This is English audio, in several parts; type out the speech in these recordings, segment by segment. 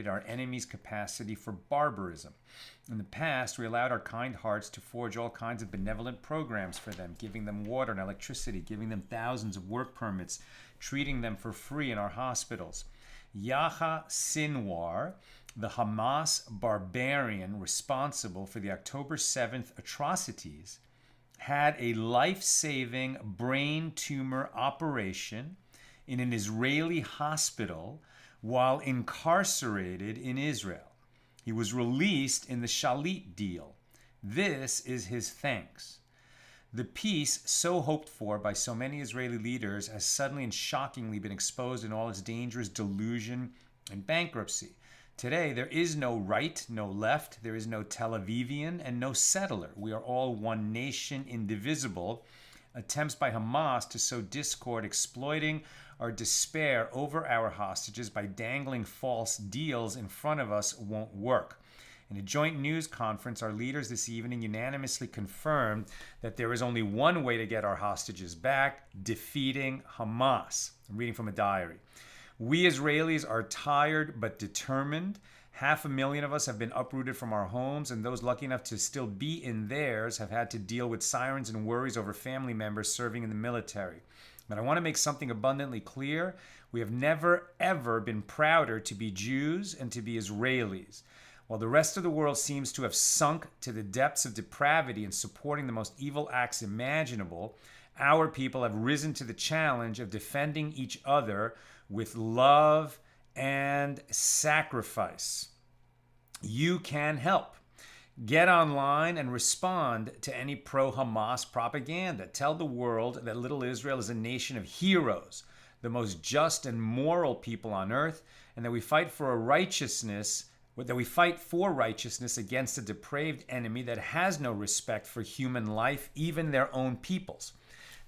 our enemy's capacity for barbarism. In the past, we allowed our kind hearts to forge all kinds of benevolent programs for them, giving them water and electricity, giving them thousands of work permits, treating them for free in our hospitals. Yahya Sinwar, the Hamas barbarian responsible for the October 7th atrocities, had a life-saving brain tumor operation in an Israeli hospital while incarcerated in Israel. He was released in the Shalit deal. This is his thanks. The peace so hoped for by so many Israeli leaders has suddenly and shockingly been exposed in all its dangerous delusion and bankruptcy. Today, there is no right, no left, there is no Tel Avivian, and no settler. We are all one nation, indivisible. Attempts by Hamas to sow discord, exploiting our despair over our hostages by dangling false deals in front of us won't work. In a joint news conference, our leaders this evening unanimously confirmed that there is only one way to get our hostages back: defeating Hamas. I'm reading from a diary. We Israelis are tired but determined. 500,000 of us have been uprooted from our homes, and those lucky enough to still be in theirs have had to deal with sirens and worries over family members serving in the military. But I want to make something abundantly clear. We have never, ever been prouder to be Jews and to be Israelis. While the rest of the world seems to have sunk to the depths of depravity in supporting the most evil acts imaginable, our people have risen to the challenge of defending each other with love and sacrifice. You can help. Get online and respond to any pro-Hamas propaganda. Tell the world that little Israel is a nation of heroes, the most just and moral people on earth, and that we fight for righteousness against a depraved enemy that has no respect for human life, even their own people's.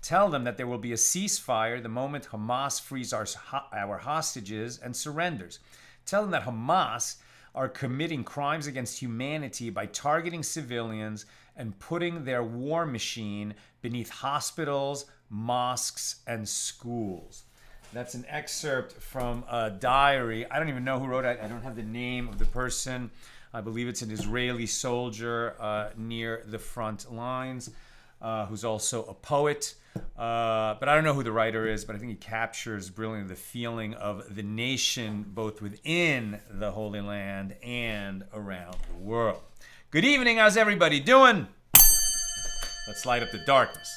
Tell them that there will be a ceasefire the moment Hamas frees our hostages and surrenders. Tell them that Hamas are committing crimes against humanity by targeting civilians and putting their war machine beneath hospitals, mosques, and schools. That's an excerpt from a diary. I don't even know who wrote it. I don't have the name of the person. I believe it's an Israeli soldier near the front lines who's also a poet. But I don't know who the writer is, but I think he captures brilliantly the feeling of the nation both within the Holy Land and around the world. Good evening. How's everybody doing? Let's light up the darkness.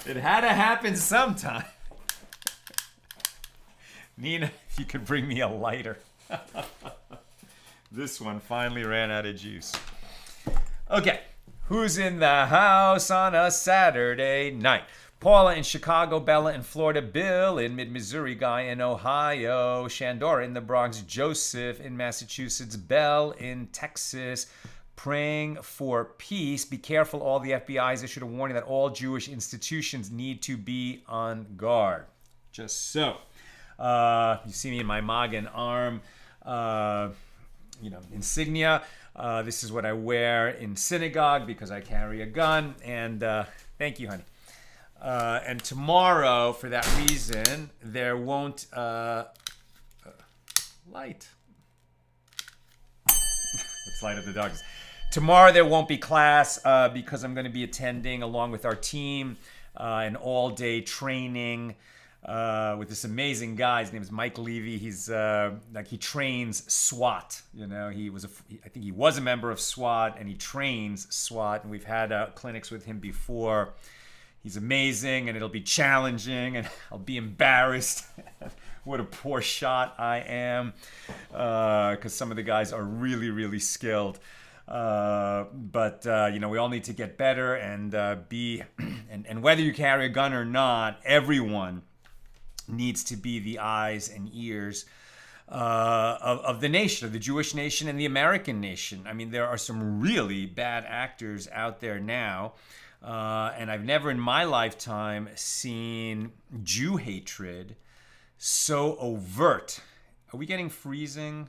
It had to happen sometime. Nina, if you could bring me a lighter. This one finally ran out of juice. Okay, who's in the house on a Saturday night? Paula in Chicago, Bella in Florida, Bill in Mid-Missouri, Guy in Ohio, Shandora in the Bronx, Joseph in Massachusetts, Belle in Texas, praying for peace. Be careful, all the FBI's issued a warning that all Jewish institutions need to be on guard. Just so. You see me in my Magen arm, insignia. This is what I wear in synagogue because I carry a gun. And thank you, honey. And tomorrow, for that reason, there won't light. Let's light up the darkness. Tomorrow there won't be class because I'm going to be attending, along with our team, an all-day training with this amazing guy. His name is Mike Levy. He's he trains SWAT. I think he was a member of SWAT, and he trains SWAT. And we've had clinics with him before. He's amazing, and it'll be challenging, and I'll be embarrassed. What a poor shot I am, because some of the guys are really, really skilled. But we all need to get better and and whether you carry a gun or not, everyone needs to be the eyes and ears of the nation, of the Jewish nation and the American nation. I mean, there are some really bad actors out there now. And I've never in my lifetime seen Jew hatred so overt. Are we getting freezing?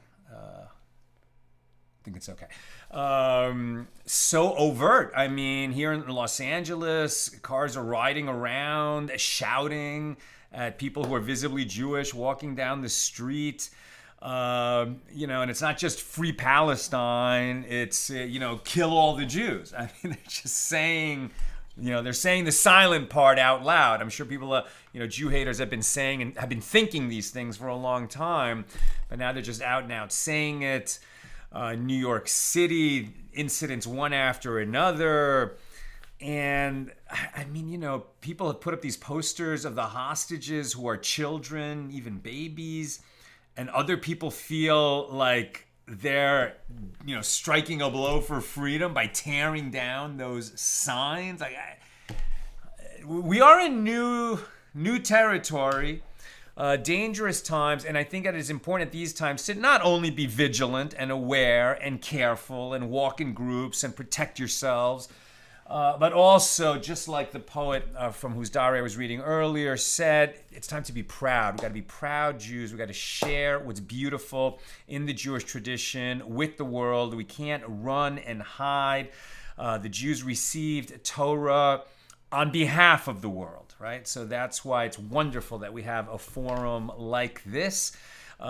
think it's okay. So overt. I mean, here in Los Angeles, cars are riding around, shouting at people who are visibly Jewish, walking down the street. And it's not just free Palestine. It's, kill all the Jews. I mean, they're just saying, they're saying the silent part out loud. I'm sure people, Jew haters have been saying and have been thinking these things for a long time, but now they're just out and out saying it. New York City, incidents one after another. And I mean, people have put up these posters of the hostages who are children, even babies, and other people feel like they're, striking a blow for freedom by tearing down those signs. We are in new territory. Dangerous times, and I think that it is important at these times to not only be vigilant and aware and careful and walk in groups and protect yourselves, but also, just like the poet from whose diary I was reading earlier said, it's time to be proud. We've got to be proud Jews. We've got to share what's beautiful in the Jewish tradition with the world. We can't run and hide. The Jews received Torah on behalf of the world, right? So that's why it's wonderful that we have a forum like this, where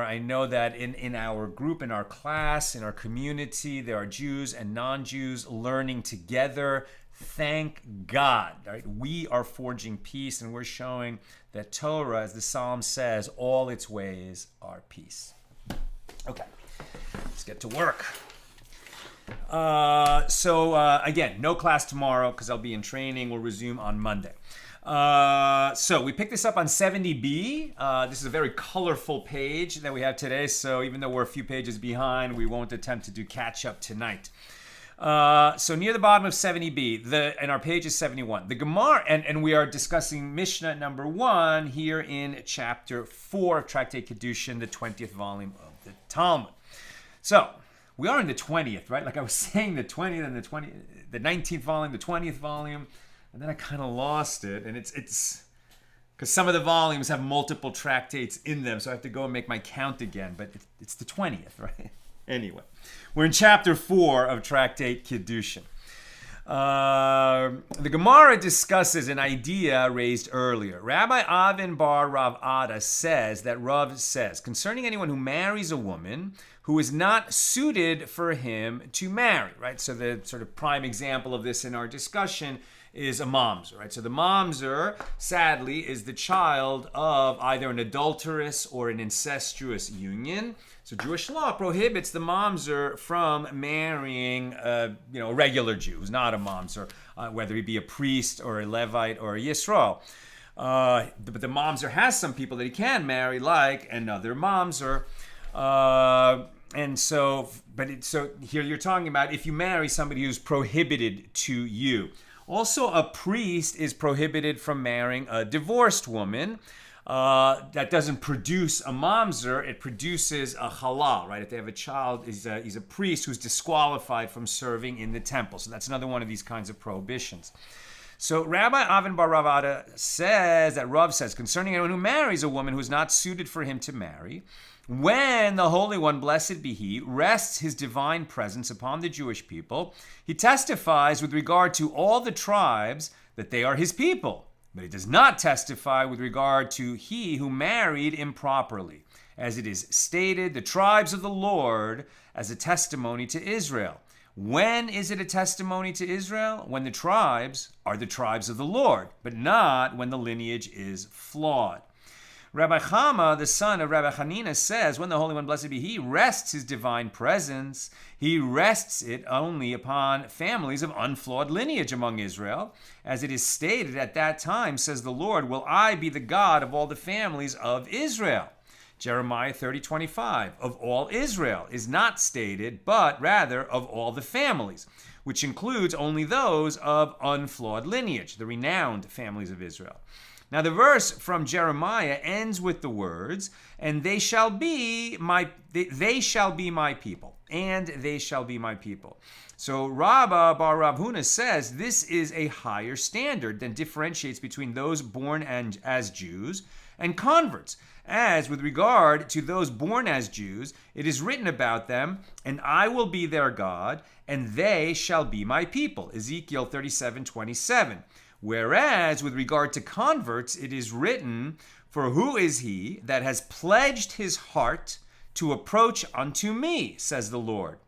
I know that in our group, in our class, in our community, there are Jews and non-Jews learning together. Thank God, right? We are forging peace, and we're showing that Torah, as the Psalm says, all its ways are peace. Okay, let's get to work. Again, no class tomorrow because I'll be in training. We'll resume on Monday. So we picked this up on 70b. This is a very colorful page that we have today. So even though we're a few pages behind, we won't attempt to do catch up tonight. So near the bottom of 70b, and our page is 71. The Gemara, and we are discussing Mishna number 1 here in chapter 4 of Tractate Kiddushin, the 20th volume of the Talmud. So we are in the 20th, right? Like I was saying, the 20th and the 19th volume, the 20th volume, and then I kind of lost it. And it's because some of the volumes have multiple tractates in them, so I have to go and make my count again. But it's the 20th, right? Anyway, we're in chapter 4 of Tractate Kiddushin. The Gemara discusses an idea raised earlier. Rabbi Avin bar Rav Ada says that Rav says, concerning anyone who marries a woman who is not suited for him to marry, right? So the sort of prime example of this in our discussion is a mamzer, right? So the mamzer, sadly, is the child of either an adulterous or an incestuous union. So Jewish law prohibits the mamzer from marrying a regular Jew who's not a mamzer, whether he be a priest or a Levite or a Yisrael. But the mamzer has some people that he can marry, like another mamzer. So here you're talking about if you marry somebody who's prohibited to you. Also, a priest is prohibited from marrying a divorced woman. That doesn't produce a mamzer, it produces a halal, right? If they have a child, he's a priest who's disqualified from serving in the temple. So that's another one of these kinds of prohibitions. So Rabbi Avin bar Rav Ada says that Rav says, concerning anyone who marries a woman who is not suited for him to marry, when the Holy One, blessed be He, rests His divine presence upon the Jewish people, He testifies with regard to all the tribes that they are His people. But He does not testify with regard to he who married improperly. As it is stated, the tribes of the Lord as a testimony to Israel. When is it a testimony to Israel? When the tribes are the tribes of the Lord, but not when the lineage is flawed. Rabbi Chama, the son of Rabbi Hanina, says, when the Holy One, blessed be He, rests His divine presence, He rests it only upon families of unflawed lineage among Israel. As it is stated at that time, says the Lord, will I be the God of all the families of Israel. Jeremiah 30:25, of all Israel is not stated, but rather of all the families, which includes only those of unflawed lineage, the renowned families of Israel. Now the verse from Jeremiah ends with the words, and they shall be my people, and they shall be my people. So Rabbah bar Rav Huna says this is a higher standard than differentiates between those born as Jews and converts. As with regard to those born as Jews, it is written about them, and I will be their God, and they shall be my people. Ezekiel 37:27. Whereas with regard to converts, it is written, for who is he that has pledged his heart to approach unto me, says the Lord?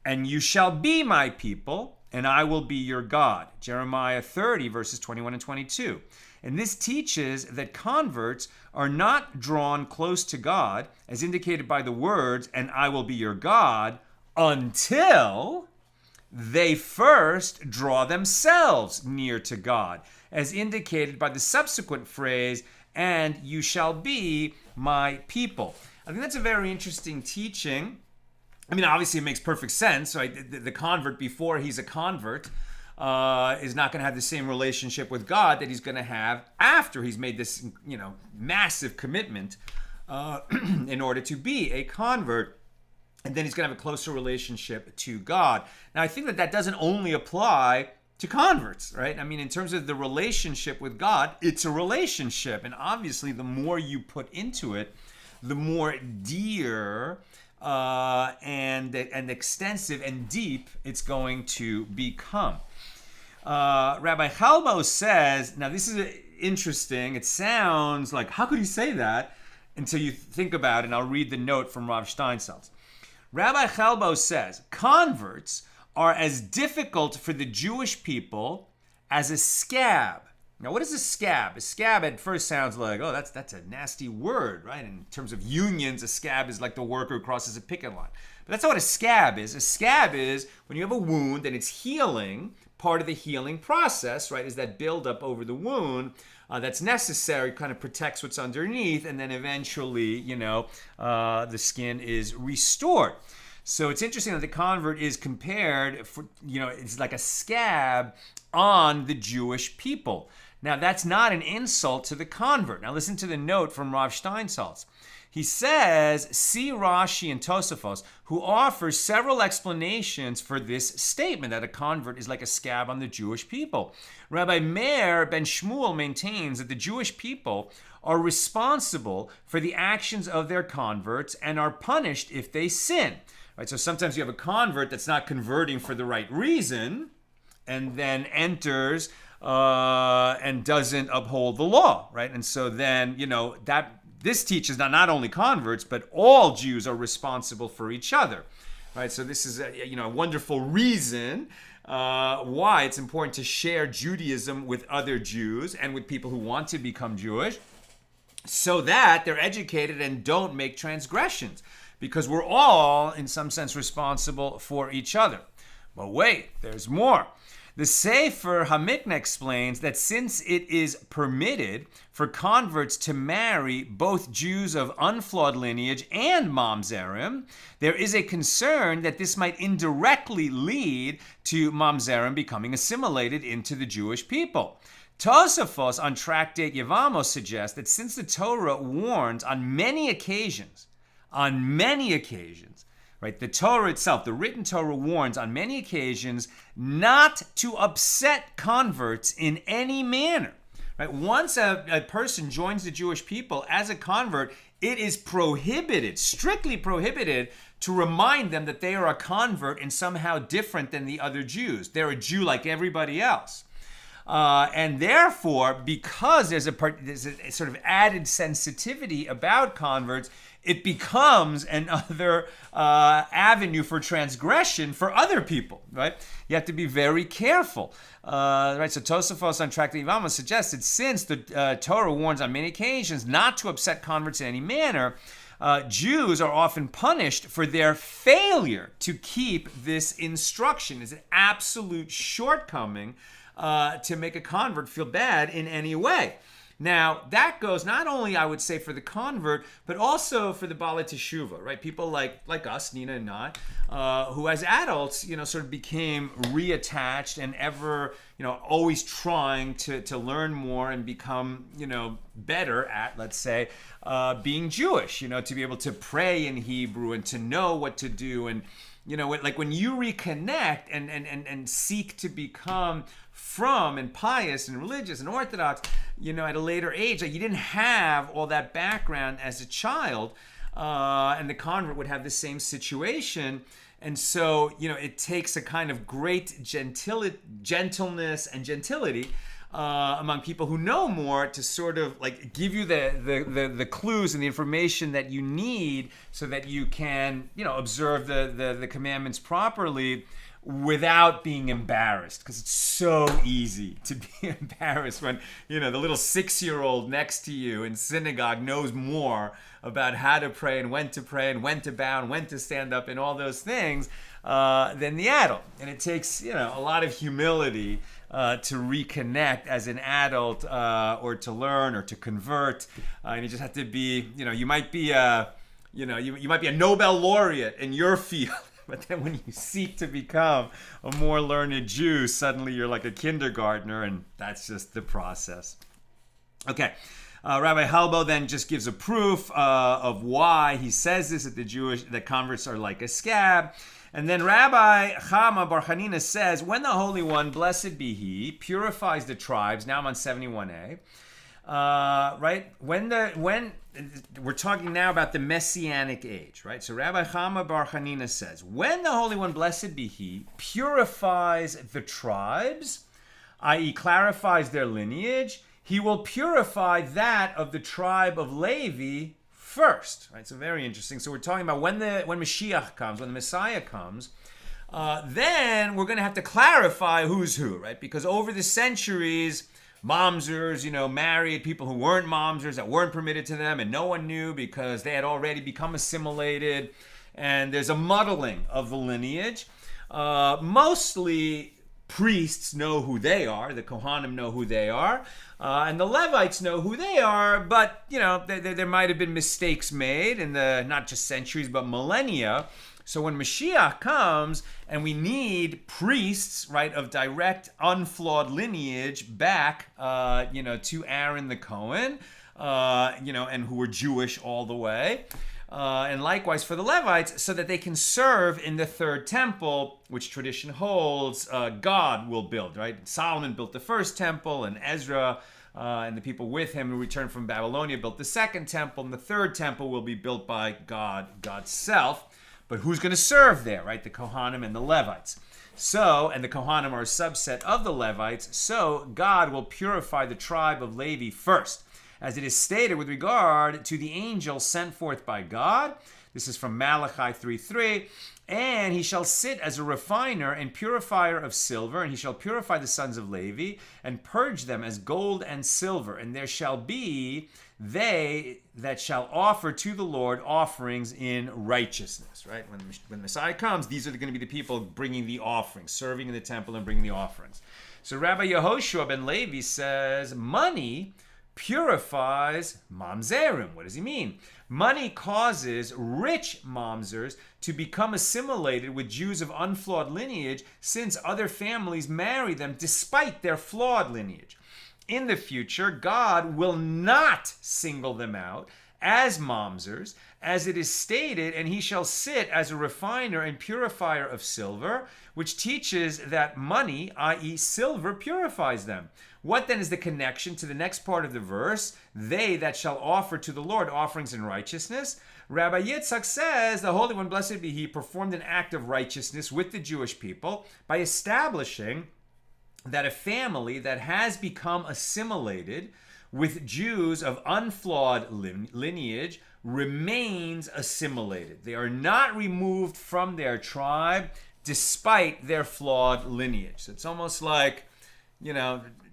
And you shall be my people, and I will be your God. Jeremiah 30, verses 21 and 22. And this teaches that converts are not drawn close to God, as indicated by the words, and I will be your God, until they first draw themselves near to God, as indicated by the subsequent phrase, and you shall be my people. I think that's a very interesting teaching. I mean, obviously it makes perfect sense, right? The convert, before he's a convert, is not going to have the same relationship with God that he's going to have after he's made this, massive commitment in order to be a convert. And then he's going to have a closer relationship to God. Now, I think that doesn't only apply to converts, right? I mean, in terms of the relationship with God, it's a relationship. And obviously, the more you put into it, the more dear and extensive and deep it's going to become. Rabbi Chalbo says, now this is interesting. It sounds like, how could he say that? Until you think about it, and I'll read the note from Rav Steinsaltz. Rabbi Chalbo says, converts are as difficult for the Jewish people as a scab. Now, what is a scab? A scab at first sounds like, oh, that's a nasty word, right? In terms of unions, a scab is like the worker who crosses a picket line. But that's not what a scab is. A scab is when you have a wound and it's healing. Part of the healing process, right, is that buildup over the wound that's necessary, kind of protects what's underneath, and then eventually, the skin is restored. So it's interesting that the convert is compared, it's like a scab on the Jewish people. Now, that's not an insult to the convert. Now, listen to the note from Rav Steinsaltz. He says, see Rashi and Tosafos, who offers several explanations for this statement that a convert is like a scab on the Jewish people. Rabbi Meir ben Shmuel maintains that the Jewish people are responsible for the actions of their converts and are punished if they sin. Right, so sometimes you have a convert that's not converting for the right reason and then enters and doesn't uphold the law, right? And so then, this teaches that not only converts, but all Jews are responsible for each other, right? So this is a wonderful reason why it's important to share Judaism with other Jews and with people who want to become Jewish, so that they're educated and don't make transgressions, because we're all, in some sense, responsible for each other. But wait, there's more. The Sefer HaMikneh explains that since it is permitted for converts to marry both Jews of unflawed lineage and mamzerim, there is a concern that this might indirectly lead to mamzerim becoming assimilated into the Jewish people. Tosafos on Tractate Yevamos suggests that since the Torah warns on many occasions, right? The Torah itself, the written Torah, warns on many occasions not to upset converts in any manner. Right? Once a person joins the Jewish people as a convert, it is prohibited, strictly prohibited, to remind them that they are a convert and somehow different than the other Jews. They're a Jew like everybody else. And therefore, because there's a sort of added sensitivity about converts, it becomes another avenue for transgression for other people, right? You have to be very careful, right? So Tosafos on Tractate Yevamos suggests that since the Torah warns on many occasions not to upset converts in any manner, Jews are often punished for their failure to keep this instruction. It's an absolute shortcoming to make a convert feel bad in any way. Now, that goes not only, I would say, for the convert, but also for the Baalei Teshuvah, right? People like us, Nina and I, who as adults, sort of became reattached and ever, always trying to learn more and become, better at, let's say, being Jewish, to be able to pray in Hebrew and to know what to do. And, like when you reconnect and seek to become from and pious and religious and Orthodox, at a later age, like you didn't have all that background as a child, and the convert would have the same situation. And so, it takes a kind of great gentleness and gentility among people who know more to sort of like give you the clues and the information that you need so that you can, observe the commandments properly without being embarrassed, because it's so easy to be embarrassed when, the little 6-year-old next to you in synagogue knows more about how to pray and when to bow and when to stand up and all those things than the adult. And it takes, a lot of humility to reconnect as an adult or to learn or to convert. And you just have to be, you might be you might be a Nobel laureate in your field. But then when you seek to become a more learned Jew, suddenly you're like a kindergartner, and that's just the process. Okay, Rabbi Halbo then just gives a proof of why he says this, that converts are like a scab. And then Rabbi Chama Bar Chanina says, when the Holy One, blessed be He, purifies the tribes, now I'm on 71a, right? When we're talking now about the Messianic age, right? So Rabbi Chama Bar Chanina says, when the Holy One, blessed be He, purifies the tribes, i.e. clarifies their lineage, He will purify that of the tribe of Levi first, right? So very interesting. So we're talking about when Mashiach comes, when the Messiah comes, then we're going to have to clarify who's who, right? Because over the centuries, momsers, married people who weren't momsers, that weren't permitted to them, and no one knew because they had already become assimilated. And there's a muddling of the lineage. Mostly priests know who they are. The Kohanim know who they are. And the Levites know who they are. But, there might have been mistakes made in the, not just centuries, but millennia. So when Mashiach comes and we need priests, right, of direct, unflawed lineage back, to Aaron the Cohen, and who were Jewish all the way. And likewise for the Levites, so that they can serve in the third temple, which tradition holds God will build, right? Solomon built the first temple, and Ezra and the people with him who returned from Babylonia built the second temple, and the third temple will be built by God's self. But who's going to serve there, right? The Kohanim and the Levites. So, and the Kohanim are a subset of the Levites, so God will purify the tribe of Levi first, as it is stated with regard to the angel sent forth by God. This is from Malachi 3:3. And he shall sit as a refiner and purifier of silver, and he shall purify the sons of Levi, and purge them as gold and silver. And there shall be they that shall offer to the Lord offerings in righteousness, right? When Messiah comes, these are going to be the people bringing the offerings, serving in the temple and bringing the offerings. So Rabbi Yehoshua ben Levi says, money purifies mamzerim. What does he mean? Money causes rich mamzers to become assimilated with Jews of unflawed lineage, since other families marry them despite their flawed lineage. In the future, God will not single them out as mamzers, as it is stated, and he shall sit as a refiner and purifier of silver, which teaches that money, i.e. silver, purifies them. What then is the connection to the next part of the verse? They that shall offer to the Lord offerings in righteousness. Rabbi Yitzchak says, the Holy One, blessed be He, performed an act of righteousness with the Jewish people by establishing that a family that has become assimilated with Jews of unflawed lineage remains assimilated. They are not removed from their tribe despite their flawed lineage. So it's almost like,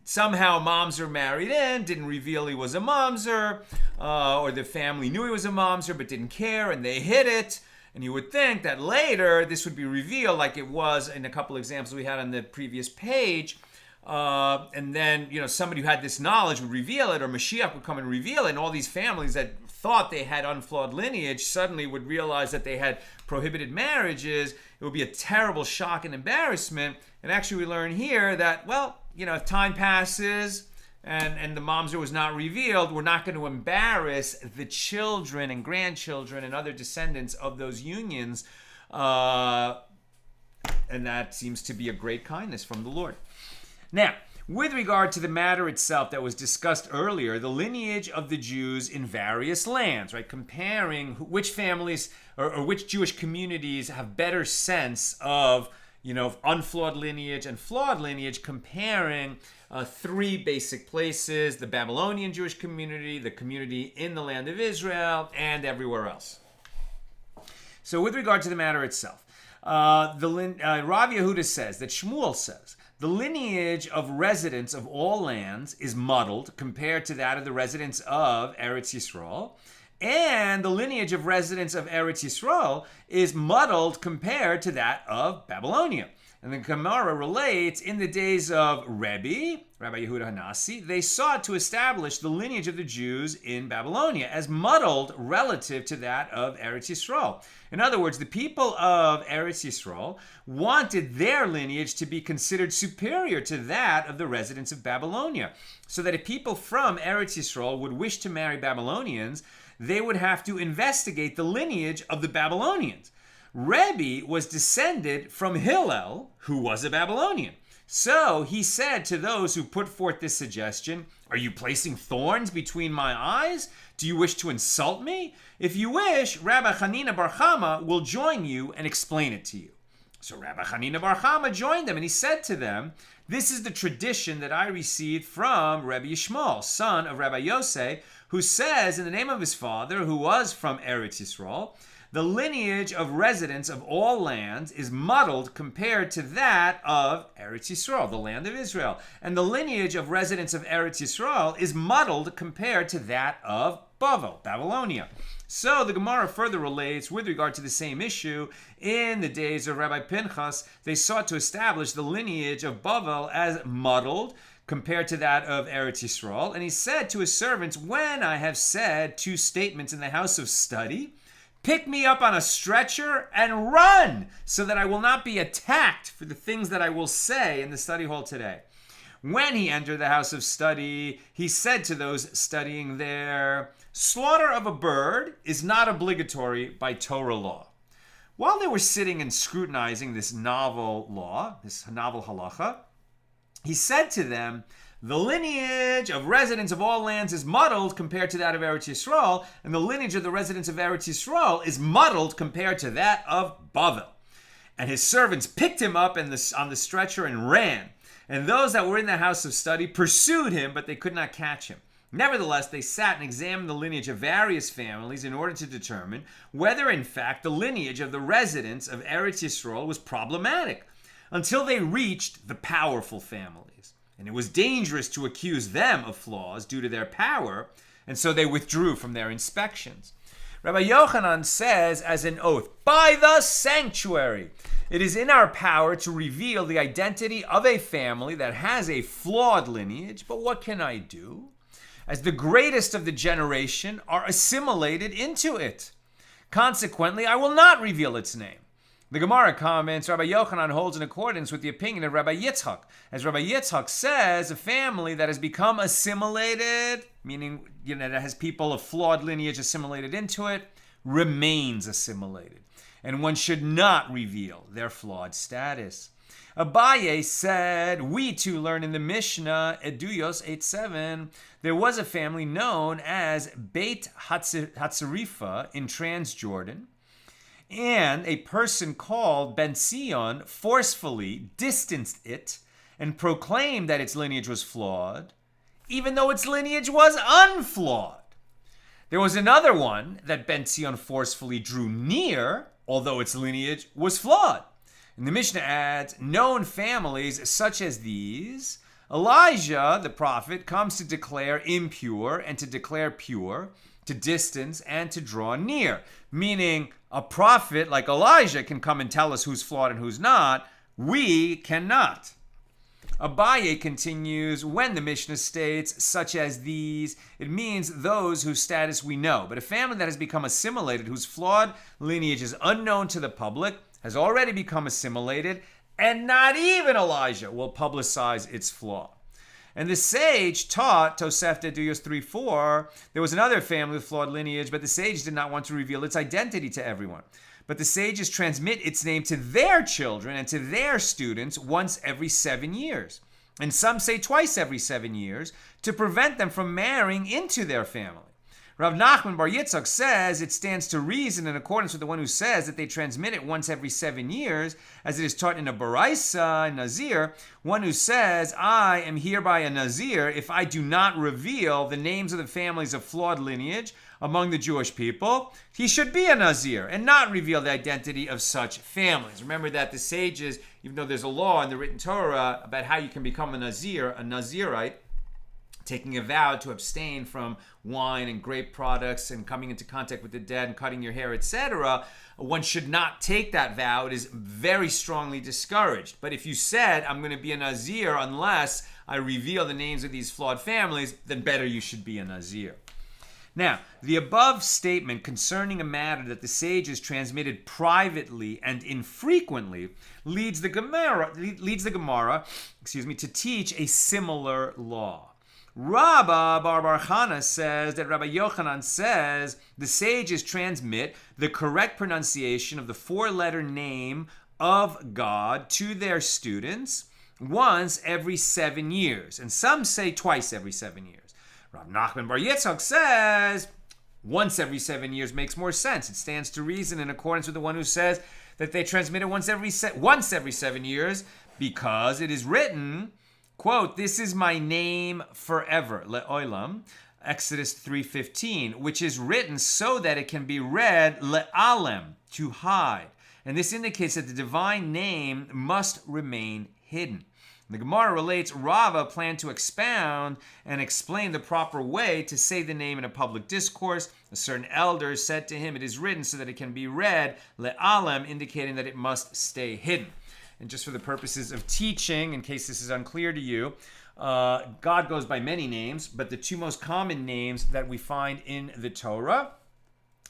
somehow Mamzer married in, didn't reveal he was a Mamzer, or the family knew he was a Mamzer but didn't care and they hid it. And you would think that later this would be revealed, like it was in a couple examples we had on the previous page. and then, somebody who had this knowledge would reveal it, or Mashiach would come and reveal it, and all these families that thought they had unflawed lineage suddenly would realize that they had prohibited marriages. It would be a terrible shock and embarrassment. And actually we learn here that, if time passes and the mamzer was not revealed, we're not going to embarrass the children and grandchildren and other descendants of those unions. And that seems to be a great kindness from the Lord. Now, with regard to the matter itself that was discussed earlier, the lineage of the Jews in various lands, right? Comparing which families or which Jewish communities have better sense of, unflawed lineage and flawed lineage, comparing three basic places: the Babylonian Jewish community, the community in the land of Israel, and everywhere else. So with regard to the matter itself, Rav Yehuda says that Shmuel says, the lineage of residents of all lands is muddled compared to that of the residents of Eretz Yisrael, and the lineage of residents of Eretz Yisrael is muddled compared to that of Babylonia. And the Gemara relates, in the days of Rabbi Yehuda Hanasi, they sought to establish the lineage of the Jews in Babylonia as muddled relative to that of Eretz Yisrael. In other words, the people of Eretz Yisrael wanted their lineage to be considered superior to that of the residents of Babylonia, so that if people from Eretz Yisrael would wish to marry Babylonians, they would have to investigate the lineage of the Babylonians. Rebbe was descended from Hillel, who was a Babylonian. So he said to those who put forth this suggestion, "Are you placing thorns between my eyes? Do you wish to insult me? If you wish, Rabbi Hanina Bar Chama will join you and explain it to you." So Rabbi Hanina Bar Chama joined them, and he said to them, "This is the tradition that I received from Rabbi Yishmael, son of Rabbi Yosei, who says in the name of his father, who was from Eretz Yisrael, the lineage of residents of all lands is muddled compared to that of Eretz Yisrael, the land of Israel. And the lineage of residents of Eretz Yisrael is muddled compared to that of Babylonia." So the Gemara further relates, with regard to the same issue, in the days of Rabbi Pinchas, they sought to establish the lineage of Bavel as muddled compared to that of Eretz Yisrael. And he said to his servants, "When I have said two statements in the house of study, pick me up on a stretcher and run, so that I will not be attacked for the things that I will say in the study hall today." When he entered the house of study, he said to those studying there, "Slaughter of a bird is not obligatory by Torah law." While they were sitting and scrutinizing this novel law, this novel halacha, he said to them, "The lineage of residents of all lands is muddled compared to that of Eretz Yisrael, and the lineage of the residents of Eretz Yisrael is muddled compared to that of Bavel." And his servants picked him up on the stretcher and ran. And those that were in the house of study pursued him, but they could not catch him. Nevertheless, they sat and examined the lineage of various families in order to determine whether, in fact, the lineage of the residents of Eretz Yisrael was problematic, until they reached the powerful families. And it was dangerous to accuse them of flaws due to their power, and so they withdrew from their inspections. Rabbi Yochanan says as an oath, "By the sanctuary, it is in our power to reveal the identity of a family that has a flawed lineage, but what can I do? As the greatest of the generation are assimilated into it. Consequently, I will not reveal its name." The Gemara comments, Rabbi Yochanan holds in accordance with the opinion of Rabbi Yitzchak. As Rabbi Yitzchak says, a family that has become assimilated, meaning that has people of flawed lineage assimilated into it, remains assimilated. And one should not reveal their flawed status. Abaye said, we too learn in the Mishna, Eduyos 8:7, there was a family known as Beit Hatzarifa in Transjordan, and a person called Ben Sion forcefully distanced it and proclaimed that its lineage was flawed, even though its lineage was unflawed. There was another one that Ben Sion forcefully drew near, although its lineage was flawed. And the Mishnah adds, known families such as these, Elijah, the prophet, comes to declare impure and to declare pure, to distance and to draw near. Meaning, a prophet like Elijah can come and tell us who's flawed and who's not. We cannot. Abaye continues, when the Mishnah states, such as these, it means those whose status we know. But a family that has become assimilated, whose flawed lineage is unknown to the public, has already become assimilated, and not even Elijah will publicize its flaw. And the sage taught, Tosefta Duyos 3:4, there was another family with flawed lineage, but the sage did not want to reveal its identity to everyone. But the sages transmit its name to their children and to their students once every 7 years. And some say twice every 7 years to prevent them from marrying into their family. Rav Nachman Bar Yitzchak says it stands to reason in accordance with the one who says that they transmit it once every 7 years, as it is taught in a Baraisa, Nazir, one who says, I am hereby a Nazir if I do not reveal the names of the families of flawed lineage among the Jewish people. He should be a Nazir and not reveal the identity of such families. Remember that the sages, even though there's a law in the written Torah about how you can become a Nazir, a Nazirite, taking a vow to abstain from wine and grape products and coming into contact with the dead and cutting your hair, etc., one should not take that vow. It is very strongly discouraged. But if you said, I'm going to be a Nazir unless I reveal the names of these flawed families, then better you should be a Nazir. Now, the above statement concerning a matter that the sages transmitted privately and infrequently leads the Gemara, to teach a similar law. Rabba Bar Chana says that Rabbi Yochanan says the sages transmit the correct pronunciation of the 4-letter name of God to their students once every 7 years. And some say twice every 7 years. Rav Nachman Bar Yitzchak says once every 7 years makes more sense. It stands to reason in accordance with the one who says that they transmit it once every 7 years, because it is written, quote, this is my name forever, le'olam, Exodus 3:15, which is written so that it can be read le'alem, to hide. And this indicates that the divine name must remain hidden. The Gemara relates Rava planned to expound and explain the proper way to say the name in a public discourse. A certain elder said to him, it is written so that it can be read le'alem, indicating that it must stay hidden. And just for the purposes of teaching, in case this is unclear to you, God goes by many names, but the two most common names that we find in the Torah,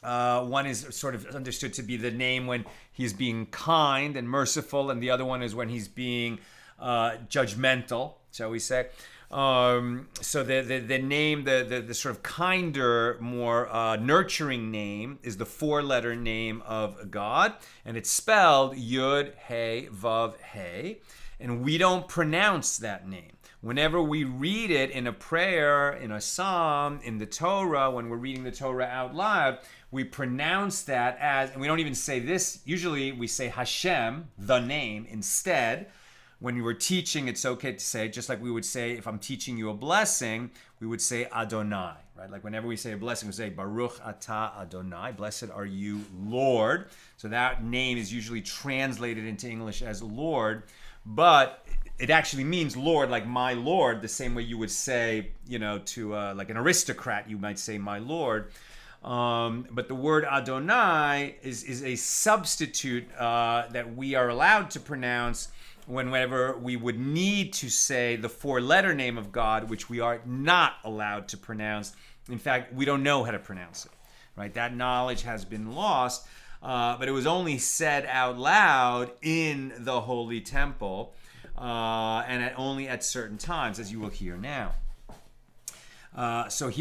one is sort of understood to be the name when he's being kind and merciful, and the other one is when he's being judgmental, shall we say. So the name, the sort of kinder, more nurturing name is the 4-letter name of God, and it's spelled Yud, He, Vav, He, and we don't pronounce that name. Whenever we read it in a prayer, in a psalm, in the Torah, when we're reading the Torah out loud, we pronounce that as, and we don't even say this, usually we say Hashem, the name, instead. When you were teaching, it's okay to say, just like we would say, if I'm teaching you a blessing, we would say Adonai, right? Like whenever we say a blessing, we say Baruch Atah Adonai, blessed are you, Lord. So that name is usually translated into English as Lord, but it actually means Lord, like my Lord, the same way you would say, to like an aristocrat, you might say my Lord. But the word Adonai is a substitute that we are allowed to pronounce whenever we would need to say the 4-letter name of God, which we are not allowed to pronounce. In fact, we don't know how to pronounce it, right? That knowledge has been lost, but it was only said out loud in the Holy Temple, and only at certain times, as you will hear now. So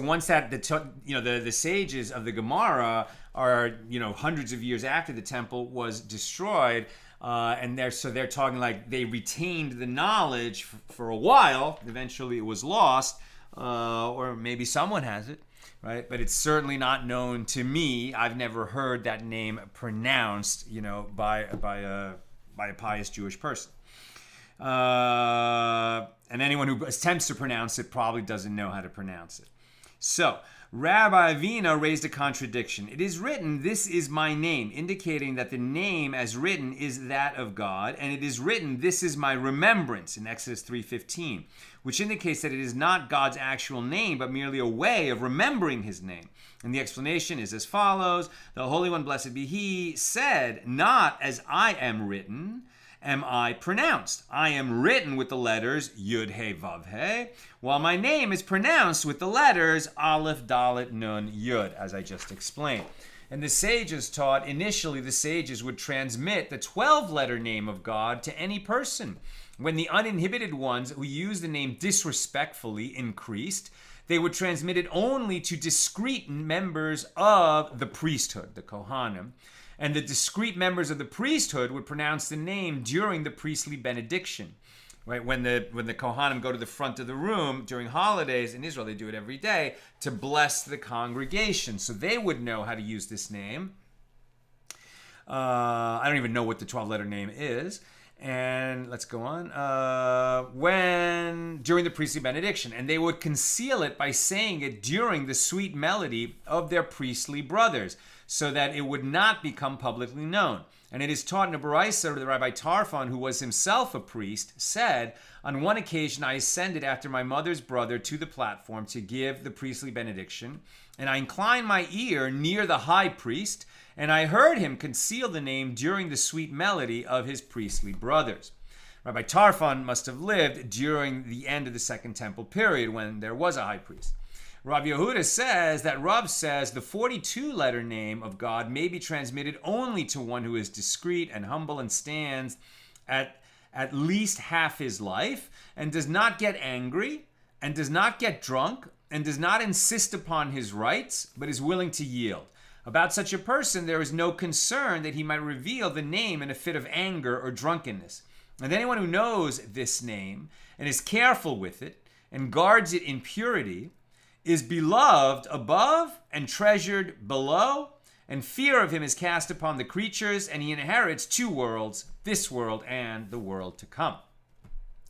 once that the sages of the Gemara are hundreds of years after the temple was destroyed, and they're talking like they retained the knowledge for a while. Eventually, it was lost, or maybe someone has it, right? But it's certainly not known to me. I've never heard that name pronounced, by a pious Jewish person. And anyone who attempts to pronounce it probably doesn't know how to pronounce it. So, Rabbi Avina raised a contradiction. It is written, this is my name, indicating that the name as written is that of God, and it is written, this is my remembrance, in Exodus 3:15, which indicates that it is not God's actual name, but merely a way of remembering his name. And the explanation is as follows: the Holy One, blessed be he, said, not as I am written, am I pronounced. I am written with the letters Yud He Vav He, while my name is pronounced with the letters Aleph Dalet Nun Yud, as I just explained. And the sages taught initially the sages would transmit the 12-letter name of God to any person. When the uninhibited ones who used the name disrespectfully increased, they would transmit it only to discrete members of the priesthood, the Kohanim, and the discrete members of the priesthood would pronounce the name during the priestly benediction. Right, when the Kohanim go to the front of the room during holidays in Israel, they do it every day to bless the congregation. So they would know how to use this name. I don't even know what the 12-letter name is. And let's go on. During the priestly benediction, and they would conceal it by saying it during the sweet melody of their priestly brothers, so that it would not become publicly known. And it is taught in a Baraisa, the Rabbi Tarfon, who was himself a priest, said, on one occasion I ascended after my mother's brother to the platform to give the priestly benediction, and I inclined my ear near the high priest, and I heard him conceal the name during the sweet melody of his priestly brothers. Rabbi Tarfon must have lived during the end of the Second Temple period when there was a high priest. Rav Yehuda says that Rav says the 42-letter name of God may be transmitted only to one who is discreet and humble and stands at least half his life and does not get angry and does not get drunk and does not insist upon his rights but is willing to yield. About such a person, there is no concern that he might reveal the name in a fit of anger or drunkenness. And anyone who knows this name and is careful with it and guards it in purity is beloved above and treasured below, and fear of him is cast upon the creatures, and he inherits two worlds, this world and the world to come.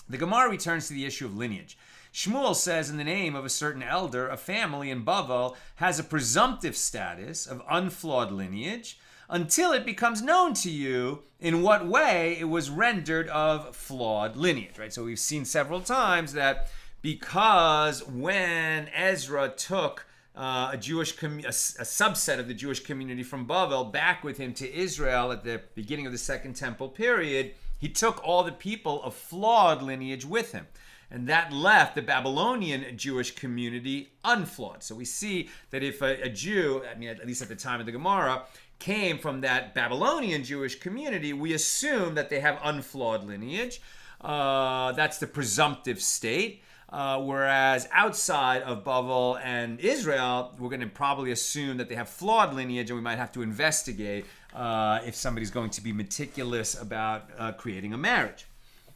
The Gemara returns to the issue of lineage. Shmuel says in the name of a certain elder, a family in Bavel has a presumptive status of unflawed lineage until it becomes known to you in what way it was rendered of flawed lineage. Right? So we've seen several times that because when Ezra took a subset of the Jewish community from Bavel back with him to Israel at the beginning of the Second Temple period, he took all the people of flawed lineage with him. And that left the Babylonian Jewish community unflawed. So we see that if a Jew, at least at the time of the Gemara, came from that Babylonian Jewish community, we assume that they have unflawed lineage. That's the presumptive state. Whereas outside of Bavel and Israel, we're going to probably assume that they have flawed lineage, and we might have to investigate if somebody's going to be meticulous about creating a marriage.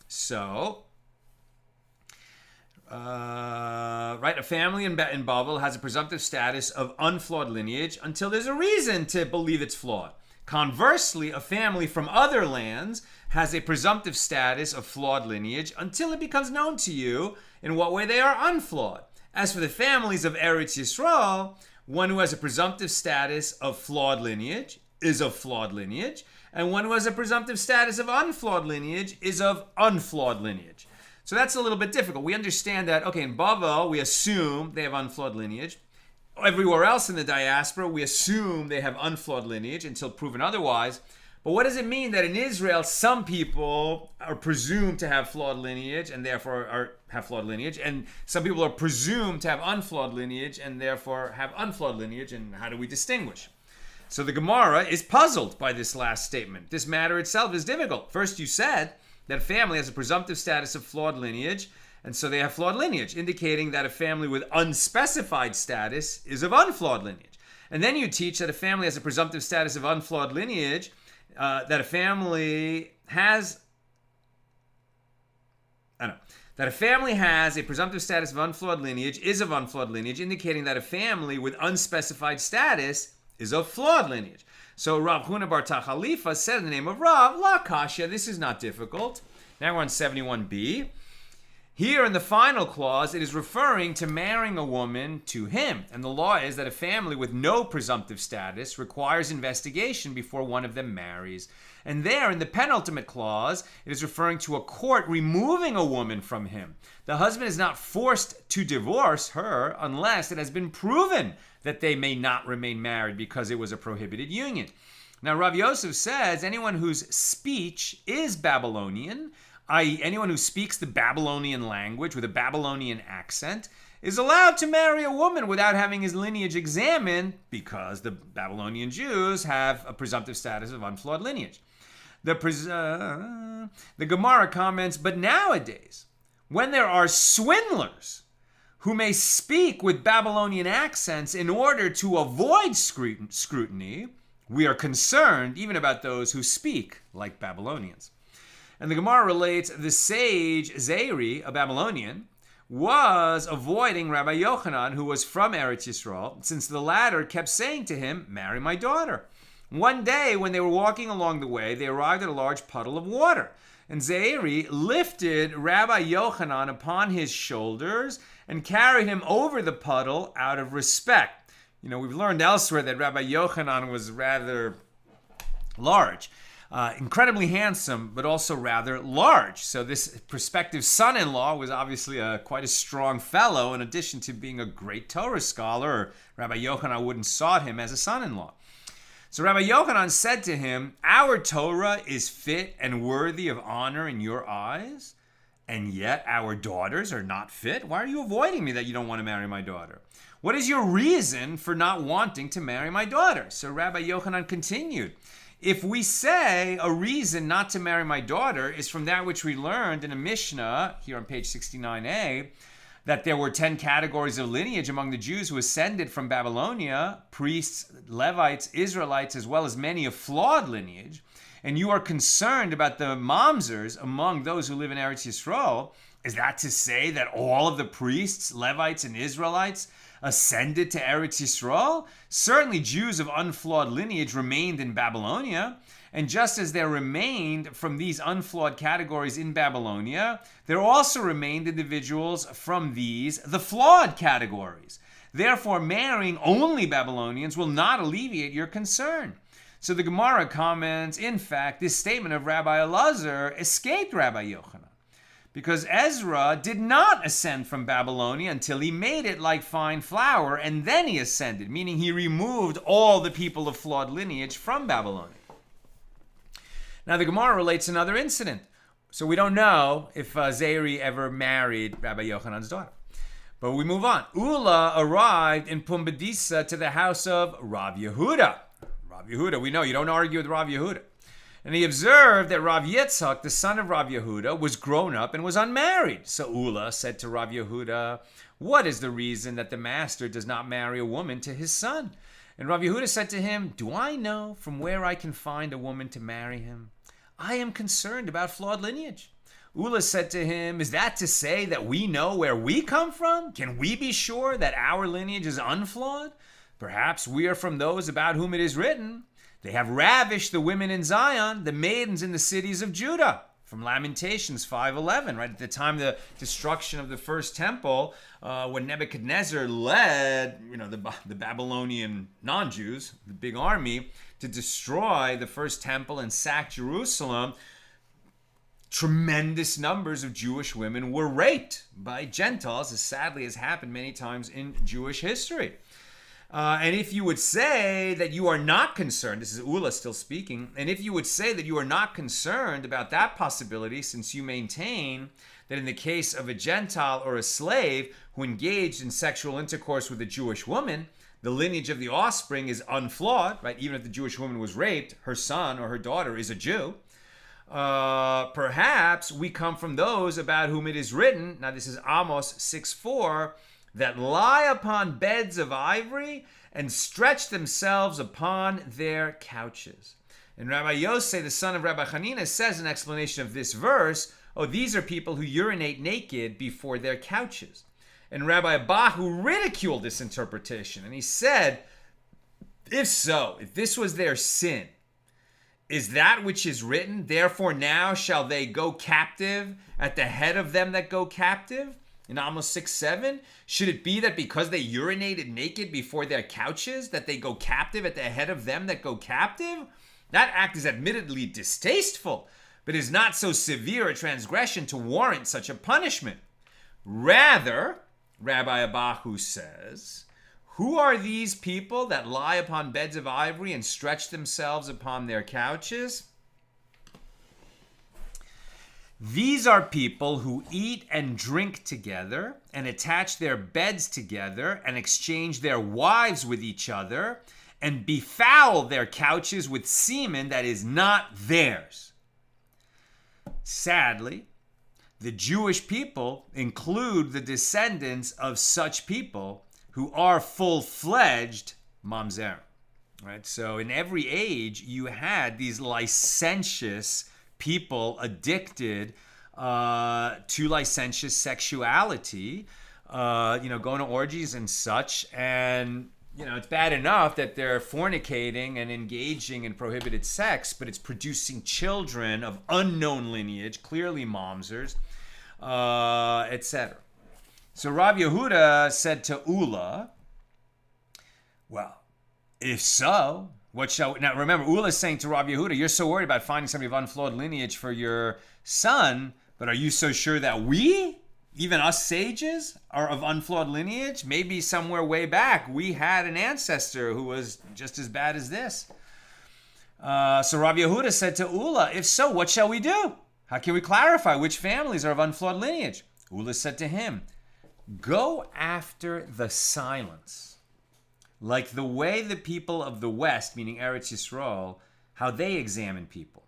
So, a family in Bavel has a presumptive status of unflawed lineage until there's a reason to believe it's flawed. Conversely, a family from other lands has a presumptive status of flawed lineage until it becomes known to you in what way they are unflawed. As for the families of Eretz Yisrael, one who has a presumptive status of flawed lineage is of flawed lineage, and one who has a presumptive status of unflawed lineage is of unflawed lineage. So that's a little bit difficult. We understand that, okay, in Bavel, we assume they have unflawed lineage. Everywhere else in the diaspora, we assume they have unflawed lineage until proven otherwise. But what does it mean that in Israel, some people are presumed to have flawed lineage and therefore have flawed lineage, and some people are presumed to have unflawed lineage and therefore have unflawed lineage, and how do we distinguish? So the Gemara is puzzled by this last statement. This matter itself is difficult. First, you said that a family has a presumptive status of flawed lineage, and so they have flawed lineage, indicating that a family with unspecified status is of unflawed lineage. And then you teach that a family has a presumptive status of unflawed lineage, that a family has a presumptive status of unflawed lineage is of unflawed lineage, indicating that a family with unspecified status is of flawed lineage. So Rav Huna bar Tachalifa said in the name of Rav, La Kasha, this is not difficult. Now we're on 71b. Here in the final clause, it is referring to marrying a woman to him. And the law is that a family with no presumptive status requires investigation before one of them marries. And there, in the penultimate clause, it is referring to a court removing a woman from him. The husband is not forced to divorce her unless it has been proven that they may not remain married because it was a prohibited union. Now, Rav Yosef says anyone whose speech is Babylonian, i.e. anyone who speaks the Babylonian language with a Babylonian accent, is allowed to marry a woman without having his lineage examined because the Babylonian Jews have a presumptive status of unflawed lineage. The Gemara comments, but nowadays, when there are swindlers who may speak with Babylonian accents in order to avoid scrutiny, we are concerned even about those who speak like Babylonians. And the Gemara relates the sage Zeiri, a Babylonian, was avoiding Rabbi Yochanan, who was from Eretz Yisrael, since the latter kept saying to him, marry my daughter. One day, when they were walking along the way, they arrived at a large puddle of water. And Zeiri lifted Rabbi Yochanan upon his shoulders and carried him over the puddle out of respect. You know, we've learned elsewhere that Rabbi Yochanan was rather large. Incredibly handsome, but also rather large. So this prospective son-in-law was obviously quite a strong fellow, in addition to being a great Torah scholar. Rabbi Yochanan wouldn't sought him as a son-in-law. So Rabbi Yochanan said to him, our Torah is fit and worthy of honor in your eyes, and yet our daughters are not fit? Why are you avoiding me that you don't want to marry my daughter? What is your reason for not wanting to marry my daughter? So Rabbi Yochanan continued, if we say a reason not to marry my daughter is from that which we learned in a Mishna, here on page 69a, that there were 10 categories of lineage among the Jews who ascended from Babylonia, priests, Levites, Israelites, as well as many of flawed lineage, and you are concerned about the mamzers among those who live in Eretz Yisrael, is that to say that all of the priests, Levites, and Israelites ascended to Eretz Yisrael? Certainly Jews of unflawed lineage remained in Babylonia, and just as there remained from these unflawed categories in Babylonia, there also remained individuals from these, the flawed categories. Therefore, marrying only Babylonians will not alleviate your concern. So the Gemara comments, in fact, this statement of Rabbi Elazar escaped Rabbi Yochanan, because Ezra did not ascend from Babylonia until he made it like fine flour, and then he ascended, meaning he removed all the people of flawed lineage from Babylonia. Now the Gemara relates another incident. So we don't know if Zeiri ever married Rabbi Yochanan's daughter. But we move on. Ula arrived in Pumbedisa to the house of Rav Yehuda. Rav Yehuda, we know you don't argue with Rav Yehuda. And he observed that Rav Yitzchak, the son of Rav Yehuda, was grown up and was unmarried. So Ula said to Rav Yehuda, what is the reason that the master does not marry a woman to his son? And Rav Yehuda said to him, do I know from where I can find a woman to marry him? I am concerned about flawed lineage. Ula said to him, is that to say that we know where we come from? Can we be sure that our lineage is unflawed? Perhaps we are from those about whom it is written, they have ravished the women in Zion, the maidens in the cities of Judah. From Lamentations 5:11, right at the time of the destruction of the first temple, when Nebuchadnezzar led, the Babylonian non-Jews, the big army, to destroy the first temple and sack Jerusalem, tremendous numbers of Jewish women were raped by Gentiles, as sadly has happened many times in Jewish history. And if you would say that you are not concerned, this is Ula still speaking, and if you would say that you are not concerned about that possibility, since you maintain that in the case of a Gentile or a slave who engaged in sexual intercourse with a Jewish woman, the lineage of the offspring is unflawed, right? Even if the Jewish woman was raped, her son or her daughter is a Jew. Perhaps we come from those about whom it is written, now this is Amos 6:4, that lie upon beds of ivory and stretch themselves upon their couches. And Rabbi Yosef, the son of Rabbi Hanina, says in explanation of this verse, these are people who urinate naked before their couches. And Rabbi Abahu ridiculed this interpretation, and he said, if so, if this was their sin, is that which is written, therefore now shall they go captive at the head of them that go captive? In Amos 6:7, should it be that because they urinated naked before their couches, that they go captive at the head of them that go captive? That act is admittedly distasteful, but is not so severe a transgression to warrant such a punishment. Rather, Rabbi Abahu says, Who are these people that lie upon beds of ivory and stretch themselves upon their couches? These are people who eat and drink together and attach their beds together and exchange their wives with each other and befoul their couches with semen that is not theirs. Sadly, the Jewish people include the descendants of such people who are full-fledged mamzer. Right? So in every age, you had these licentious people addicted to licentious sexuality, going to orgies and such. And, it's bad enough that they're fornicating and engaging in prohibited sex, but it's producing children of unknown lineage, clearly mamzers, etc. So Rav Yehuda said to Ula, well, if so, what shall we... Now remember, Ula is saying to Rav Yehuda, you're so worried about finding somebody of unflawed lineage for your son, but are you so sure that we, even us sages, are of unflawed lineage? Maybe somewhere way back we had an ancestor who was just as bad as this. So Rav Yehuda said to Ula, if so, what shall we do? How can we clarify which families are of unflawed lineage? Ula said to him, go after the silence. Like the way the people of the West, meaning Eretz Yisrael, how they examine people.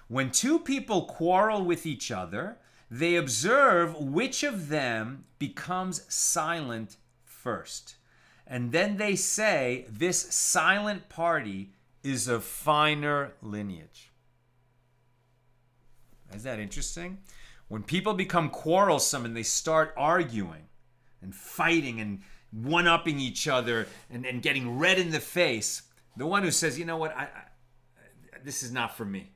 When two people quarrel with each other, they observe which of them becomes silent first. And then they say, this silent party is of finer lineage. Isn't that interesting? When people become quarrelsome and they start arguing and fighting and one-upping each other and getting red in the face, the one who says, you know what, this is not for me,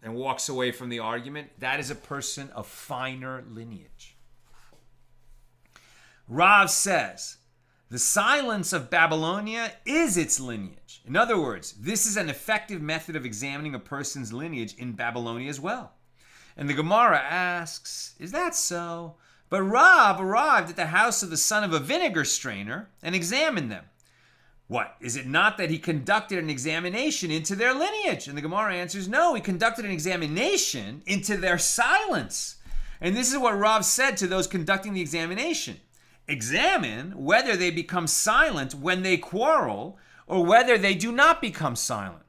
and walks away from the argument, that is a person of finer lineage. Rav says, the silence of Babylonia is its lineage. In other words, this is an effective method of examining a person's lineage in Babylonia as well. And the Gemara asks, is that so? But Rav arrived at the house of the son of a vinegar strainer and examined them. What? Is it not that he conducted an examination into their lineage? And the Gemara answers, no, he conducted an examination into their silence. And this is what Rav said to those conducting the examination. Examine whether they become silent when they quarrel or whether they do not become silent.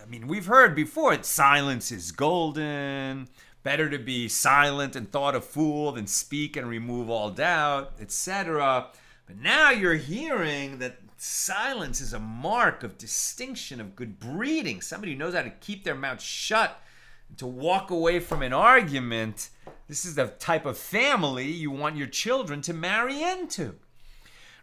I mean, we've heard before that silence is golden. Better to be silent and thought a fool than speak and remove all doubt, etc. But now you're hearing that silence is a mark of distinction, of good breeding. Somebody who knows how to keep their mouth shut and to walk away from an argument. This is the type of family you want your children to marry into.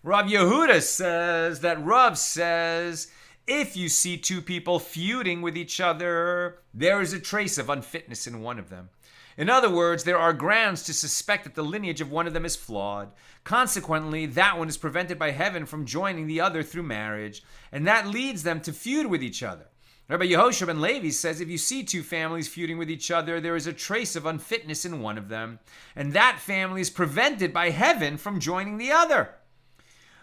Rav Yehuda says that Rav says, if you see two people feuding with each other, there is a trace of unfitness in one of them. In other words, there are grounds to suspect that the lineage of one of them is flawed. Consequently, that one is prevented by heaven from joining the other through marriage, and that leads them to feud with each other. Rabbi Yehoshua ben Levi says, if you see two families feuding with each other, there is a trace of unfitness in one of them, and that family is prevented by heaven from joining the other.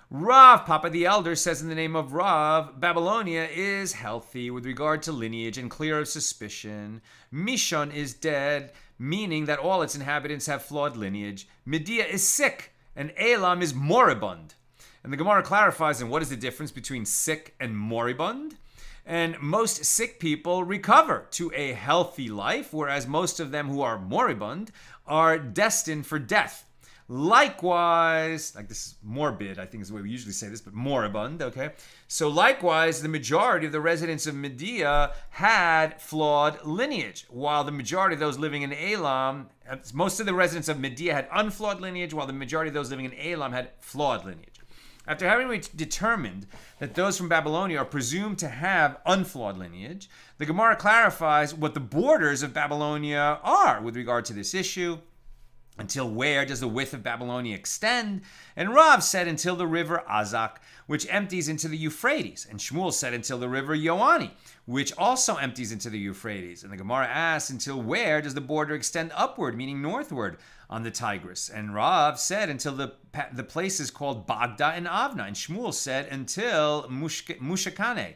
Rav, Papa the Elder, says in the name of Rav, Babylonia is healthy with regard to lineage and clear of suspicion. Mishna is dead, meaning that all its inhabitants have flawed lineage. Media is sick, and Elam is moribund. And the Gemara clarifies, and what is the difference between sick and moribund? And most sick people recover to a healthy life, whereas most of them who are moribund are destined for death. Likewise, like this is morbid, I think is the way we usually say this, but moribund, okay? So likewise, the majority of the residents of Media had flawed lineage, while the majority of those living in Elam, most of the residents of Media had unflawed lineage, while the majority of those living in Elam had flawed lineage. After having determined that those from Babylonia are presumed to have unflawed lineage, the Gemara clarifies what the borders of Babylonia are with regard to this issue. Until where does the width of Babylonia extend? And Rav said, until the river Azak, which empties into the Euphrates. And Shmuel said, until the river Yoani, which also empties into the Euphrates. And the Gemara asked, until where does the border extend upward, meaning northward, on the Tigris? And Rav said, until the places called Bagda and Avna. And Shmuel said, until Mushakane.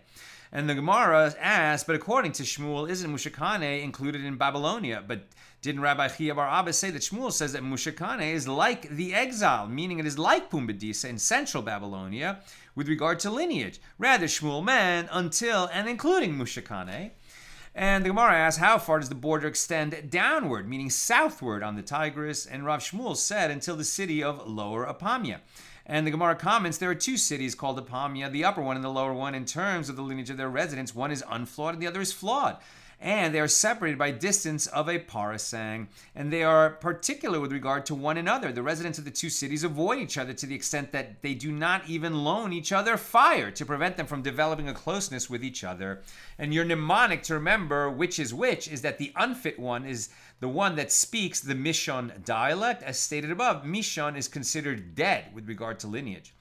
And the Gemara asked, but according to Shmuel, isn't Mushakane included in Babylonia? But didn't Rabbi Chia bar Abba say that Shmuel says that Mushakane is like the exile, meaning it is like Pumbedisa in central Babylonia with regard to lineage? Rather, Shmuel meant until and including Mushakane. And the Gemara asks, how far does the border extend downward, meaning southward on the Tigris? And Rav Shmuel said, until the city of Lower Apamia. And the Gemara comments, there are two cities called Apamia, the upper one and the lower one, in terms of the lineage of their residents. One is unflawed and the other is flawed. And they are separated by distance of a parasang, and they are particular with regard to one another. The residents of the two cities avoid each other to the extent that they do not even loan each other fire to prevent them from developing a closeness with each other. And your mnemonic to remember which is that the unfit one is the one that speaks the Mishon dialect. As stated above, Mishon is considered dead with regard to lineage.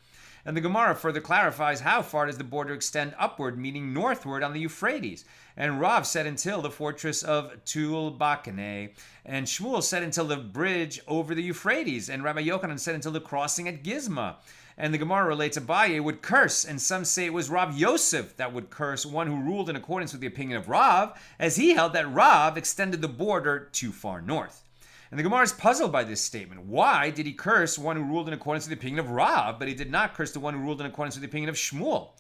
And the Gemara further clarifies, how far does the border extend upward, meaning northward on the Euphrates? And Rav said until the fortress of Tulbakane. And Shmuel said until the bridge over the Euphrates. And Rabbi Yochanan said until the crossing at Gizma. And the Gemara relates Abaye would curse, and some say it was Rav Yosef that would curse, one who ruled in accordance with the opinion of Rav, as he held that Rav extended the border too far north. And the Gemara is puzzled by this statement. Why did he curse one who ruled in accordance with the opinion of Rav, but he did not curse the one who ruled in accordance with the opinion of Shmuel?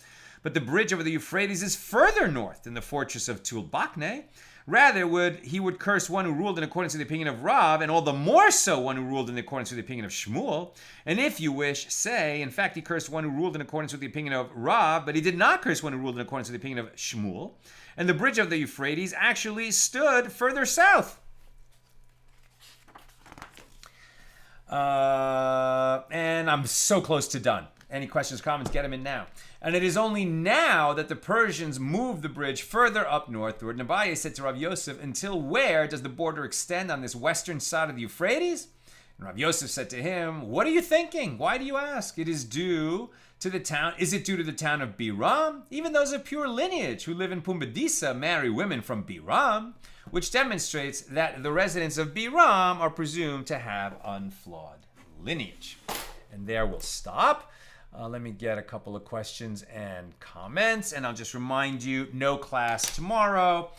But the bridge over the Euphrates is further north than the fortress of Tulbakne. Rather, he would curse one who ruled in accordance with the opinion of Rav, and all the more so one who ruled in accordance with the opinion of Shmuel. And if you wish, say, in fact, he cursed one who ruled in accordance with the opinion of Rav, but he did not curse one who ruled in accordance with the opinion of Shmuel. And the bridge of the Euphrates actually stood further south. And I'm so close to done. Any questions, comments, get them in now. And it is only now that the Persians moved the bridge further up northward. Nabaye said to Rav Yosef, until where does the border extend on this western side of the Euphrates? And Rav Yosef said to him, what are you thinking? Why do you ask? It is due to the town. Is it due to the town of Biram? Even those of pure lineage who live in Pumbedisa marry women from Biram, which demonstrates that the residents of Biram are presumed to have unflawed lineage. And there we'll stop. Let me get a couple of questions and comments, and I'll just remind you, no class tomorrow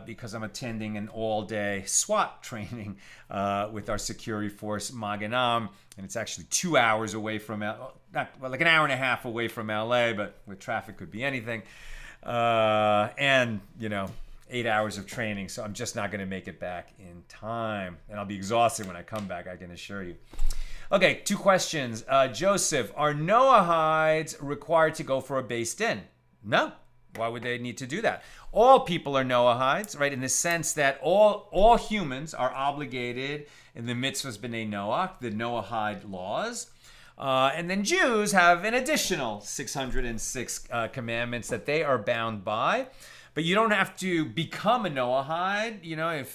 because I'm attending an all-day SWAT training with our security force, Maganam, and it's actually 2 hours away from, like an hour and a half away from LA, but with traffic could be anything. And, 8 hours of training, so I'm just not going to make it back in time. And I'll be exhausted when I come back, I can assure you. Okay, 2 questions. Joseph, are Noahides required to go for a Beis Din? No. Why would they need to do that? All people are Noahides, right? In the sense that all humans are obligated in the mitzvahs b'nei Noach, the Noahide laws. And then Jews have an additional 606 commandments that they are bound by. But you don't have to become a Noahide.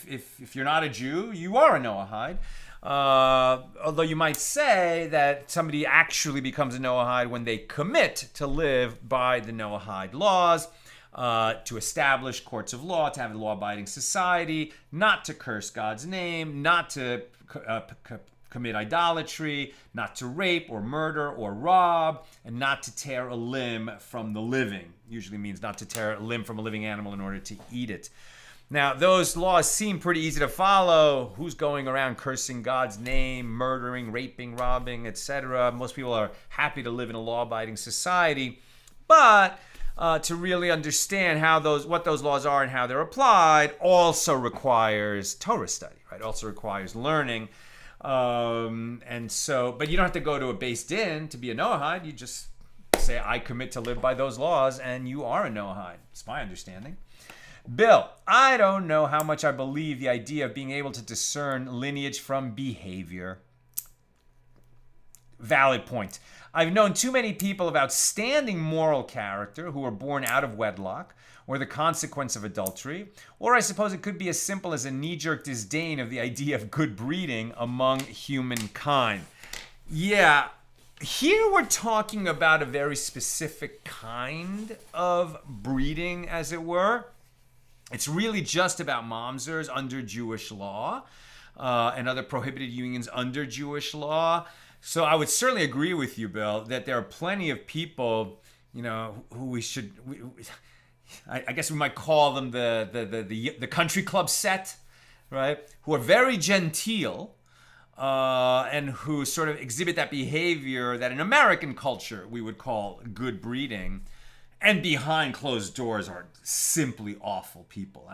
If you're not a Jew, you are a Noahide. Although you might say that somebody actually becomes a Noahide when they commit to live by the Noahide laws, to establish courts of law, to have a law-abiding society, not to curse God's name, not to commit idolatry, not to rape or murder or rob, and not to tear a limb from the living. Usually means not to tear a limb from a living animal in order to eat it. Now, those laws seem pretty easy to follow. Who's going around cursing God's name, murdering, raping, robbing, etc.? Most people are happy to live in a law-abiding society. But to really understand what those laws are and how they're applied also requires Torah study, right? Also requires learning. But you don't have to go to a Beis Din to be a Noahide. You just say, I commit to live by those laws, and you are a Noahide. It's my understanding. Bill, I don't know how much I believe the idea of being able to discern lineage from behavior. valid point. I've known too many people of outstanding moral character who were born out of wedlock or the consequence of adultery, or I suppose it could be as simple as a knee-jerk disdain of the idea of good breeding among humankind. Yeah, here we're talking about a very specific kind of breeding, as it were. It's really just about mamzers under Jewish law and other prohibited unions under Jewish law. So I would certainly agree with you, Bill, that there are plenty of people, who we should, I guess we might call them the country club set, right? Who are very genteel and who sort of exhibit that behavior that in American culture we would call good breeding, and behind closed doors are simply awful people.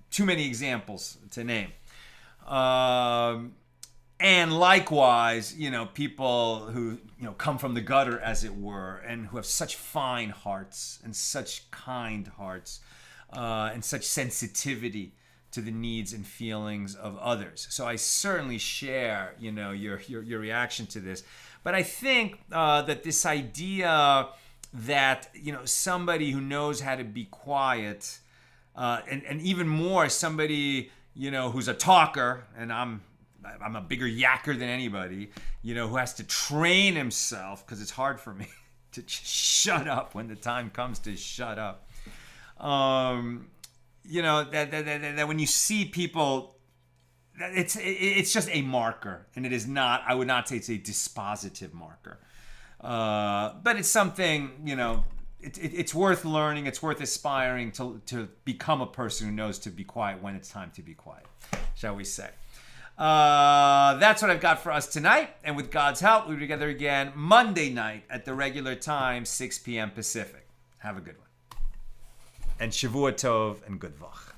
Too many examples to name. And likewise, people who, come from the gutter, as it were, and who have such fine hearts and such kind hearts and such sensitivity to the needs and feelings of others. So I certainly share, your reaction to this. But I think that this idea that, somebody who knows how to be quiet, and even more somebody, who's a talker, and I'm a bigger yacker than anybody, who has to train himself, because it's hard for me to just shut up when the time comes to shut up. That when you see people, it's just a marker, and it is not, I would not say it's a dispositive marker. But it's something, it's worth learning, it's worth aspiring to become a person who knows to be quiet when it's time to be quiet, shall we say. That's what I've got for us tonight. And with God's help, we'll be together again Monday night at the regular time, 6 p.m. Pacific. Have a good one. And Shavua Tov and good Vach.